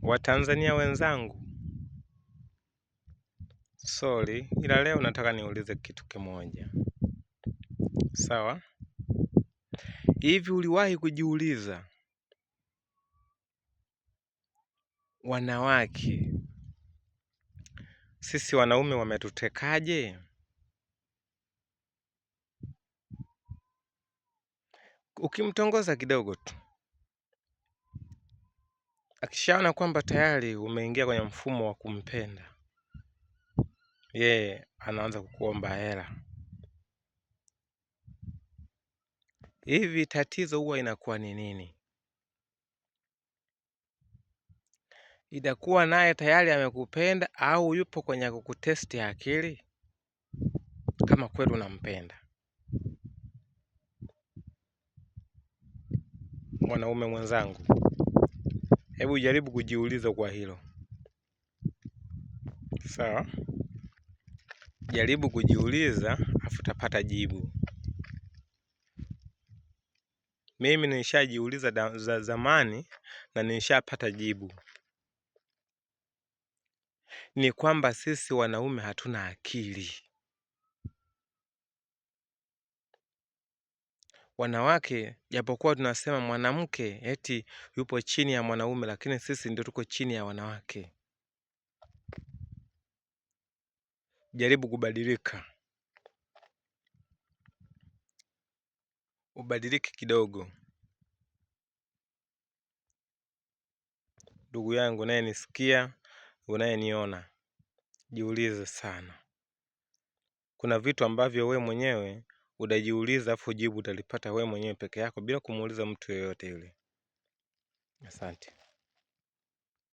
Watanzania wenzangu, sorry, ila leo nataka niulize kitu kimoja. Sawa? Hivi uliwahi kujiuliza wanawake sisi wanaume wametutekaje? Ukimtongoza kidogo tu, akishaona kwamba tayari umeingia kwenye mfumo wa kumpenda, yeye anaanza kukuomba hela. Hivi tatizo huwa inakuwa ni nini? Itakuwa naye tayari amekupenda au yupo kwenye kukutesti akili kama kweli unampenda? Mwanaume mwenzangu, hebu jaribu kujiuliza kwa hilo. Sawa? Jaribu kujiuliza afu utapata jibu. Mimi nishajiuliza za zamani na nishapata jibu. Ni kwamba sisi wanaume hatuna akili. Wanawake japokuwa tunasema mwanamke eti yupo chini ya mwanaume, lakini sisi ndio tuko chini ya wanawake. Jaribu kubadilika. Ubadilike kidogo. Ndugu yangu unayenisikia, unayeniona, jiulize sana. Kuna vitu ambavyo we mwenyewe unajiuliza afu jibu utalipata we mwenyewe peke yako bila kumuuliza mtu yeyote yule. Asante.